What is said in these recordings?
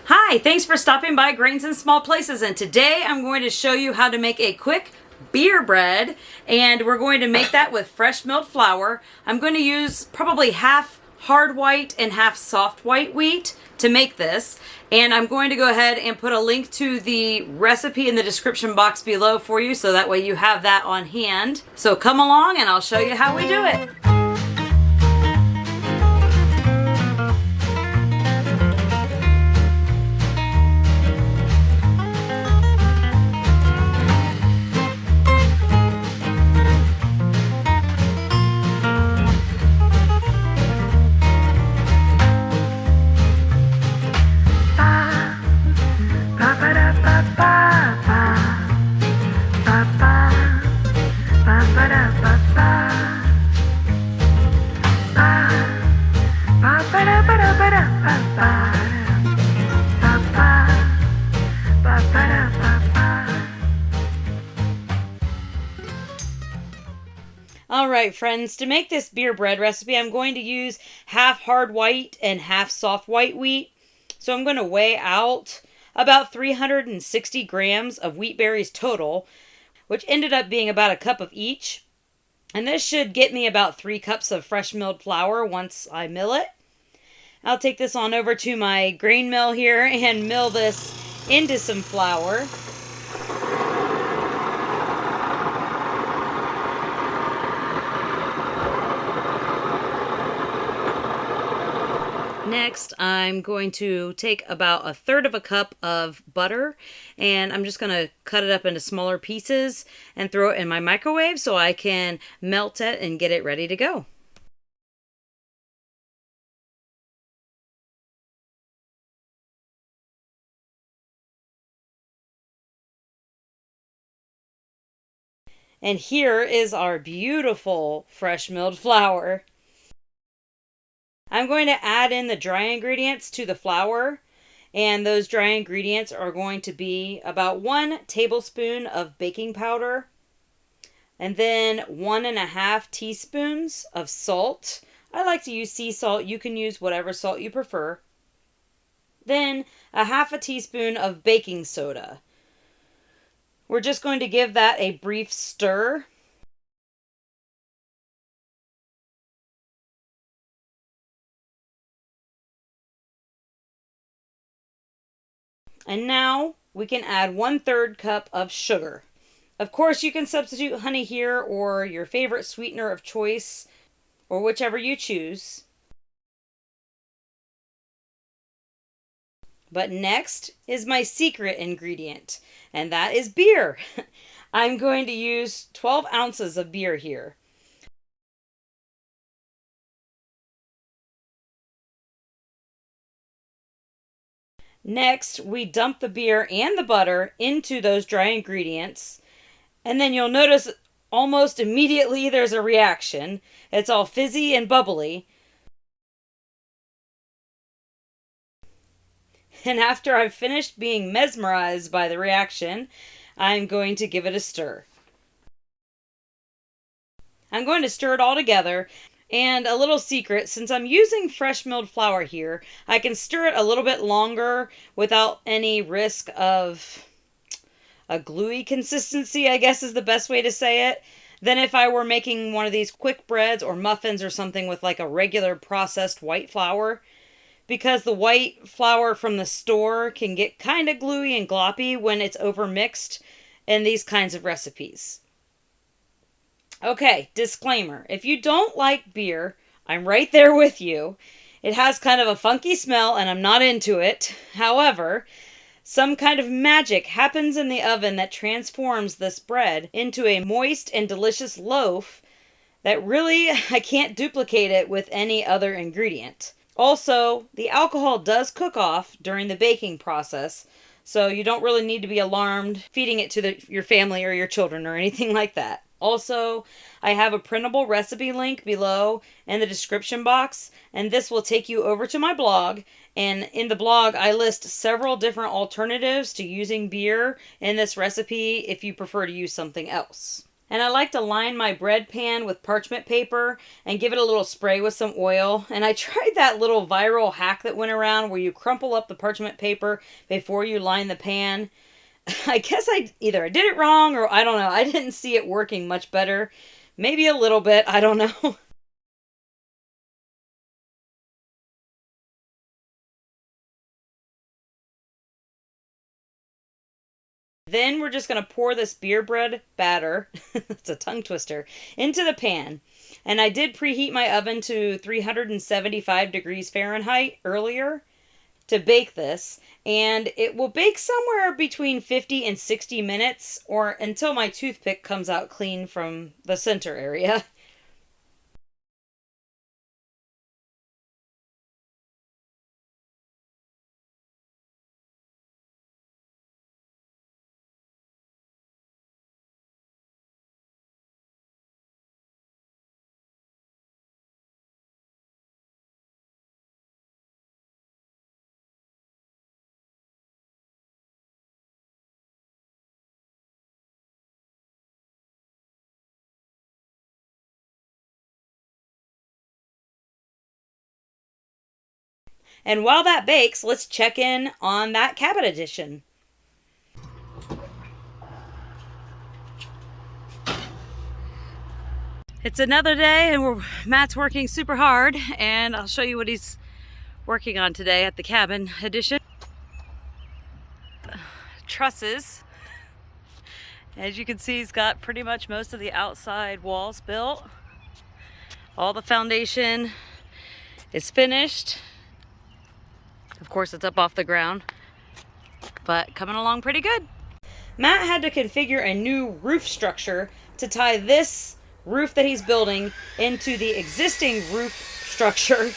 Hi, thanks for stopping by Grains in Small Places, and today I'm going to show you how to make a quick beer bread, and we're going to make that with fresh milled flour. I'm going to use probably half hard white and half soft white wheat to make this, and I'm going to go ahead and put a link to the recipe in the description box below for you so that way you have that on hand. So come along and I'll show you how we do it. Alright friends, to make this beer bread recipe I'm going to use half hard white and half soft white wheat. So I'm going to weigh out about 360 grams of wheat berries total, which ended up being about a cup of each. And this should get me about 3 cups of fresh milled flour once I mill it. I'll take this on over to my grain mill here and mill this into some flour. Next, I'm going to take about 1/3 cup of butter, and I'm just going to cut it up into smaller pieces and throw it in my microwave so I can melt it and get it ready to go. And here is our beautiful fresh milled flour. I'm going to add in the dry ingredients to the flour, and those dry ingredients are going to be about 1 tablespoon of baking powder, and then 1.5 teaspoons of salt. I like to use sea salt. You can use whatever salt you prefer. Then 1/2 teaspoon of baking soda. We're just going to give that a brief stir. And now we can add 1/3 cup of sugar. Of course, you can substitute honey here or your favorite sweetener of choice, or whichever you choose. But next is my secret ingredient, and that is beer. I'm going to use 12 ounces of beer here. Next, we dump the beer and the butter into those dry ingredients, and then you'll notice almost immediately there's a reaction. It's all fizzy and bubbly. And after I've finished being mesmerized by the reaction, I'm going to give it a stir. I'm going to stir it all together. And a little secret, since I'm using fresh milled flour here, I can stir it a little bit longer without any risk of a gluey consistency, I guess is the best way to say it, than if I were making one of these quick breads or muffins or something with like a regular processed white flour. Because the white flour from the store can get kind of gluey and gloppy when it's overmixed in these kinds of recipes. Okay, disclaimer. If you don't like beer, I'm right there with you. It has kind of a funky smell and I'm not into it. However, some kind of magic happens in the oven that transforms this bread into a moist and delicious loaf that really, I can't duplicate it with any other ingredient. Also, the alcohol does cook off during the baking process, so you don't really need to be alarmed feeding it to your family or your children or anything like that. Also, I have a printable recipe link below in the description box, and this will take you over to my blog. And in the blog, I list several different alternatives to using beer in this recipe if you prefer to use something else. And I like to line my bread pan with parchment paper and give it a little spray with some oil. And I tried that little viral hack that went around where you crumple up the parchment paper before you line the pan. I guess I did it wrong, or I don't know. I didn't see it working much better. Maybe a little bit, I don't know. Then we're just going to pour this beer bread batter, it's a tongue twister, into the pan. And I did preheat my oven to 375 degrees Fahrenheit earlier to bake this. And it will bake somewhere between 50 and 60 minutes, or until my toothpick comes out clean from the center area. And while that bakes, let's check in on that Cabot edition. It's another day and Matt's working super hard, and I'll show you what he's working on today at the cabin edition. Trusses. As you can see, he's got pretty much most of the outside walls built. All the foundation is finished. Of course, it's up off the ground, but coming along pretty good. Matt had to configure a new roof structure to tie this roof that he's building into the existing roof structure.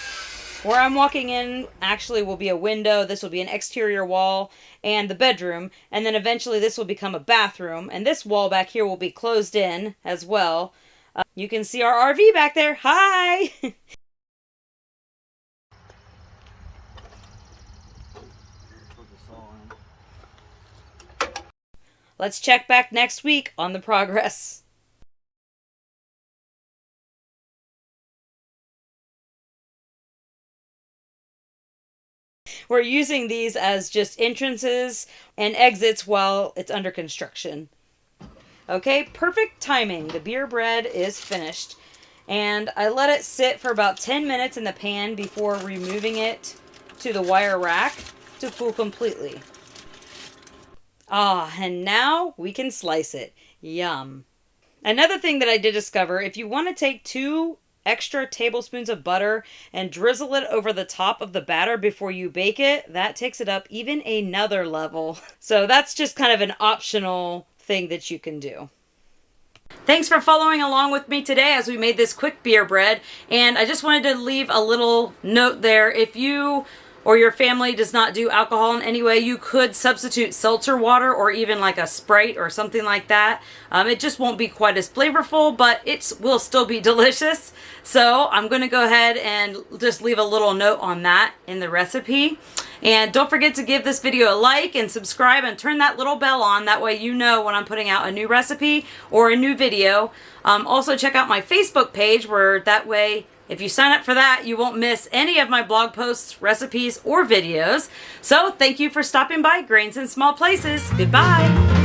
Where I'm walking in actually will be a window. This will be an exterior wall and the bedroom. And then eventually this will become a bathroom. And this wall back here will be closed in as well. You can see our RV back there. Hi! Let's check back next week on the progress. We're using these as just entrances and exits while it's under construction. Okay, perfect timing. The beer bread is finished. And I let it sit for about 10 minutes in the pan before removing it to the wire rack to cool completely. Ah, and now we can slice it. Yum. Another thing that I did discover, if you want to take 2 extra tablespoons of butter and drizzle it over the top of the batter before you bake it, that takes it up even another level. So that's just kind of an optional thing that you can do. Thanks for following along with me today as we made this quick beer bread. And I just wanted to leave a little note there. If you or your family does not do alcohol in any way, you could substitute seltzer water or even like a Sprite or something like that. It just won't be quite as flavorful, but it will still be delicious. So I'm going to go ahead and just leave a little note on that in the recipe. And don't forget to give this video a like and subscribe and turn that little bell on. That way you know when I'm putting out a new recipe or a new video. Also check out my Facebook page, where that way if you sign up for that, you won't miss any of my blog posts, recipes, or videos. So thank you for stopping by Grains in Small Places. Goodbye.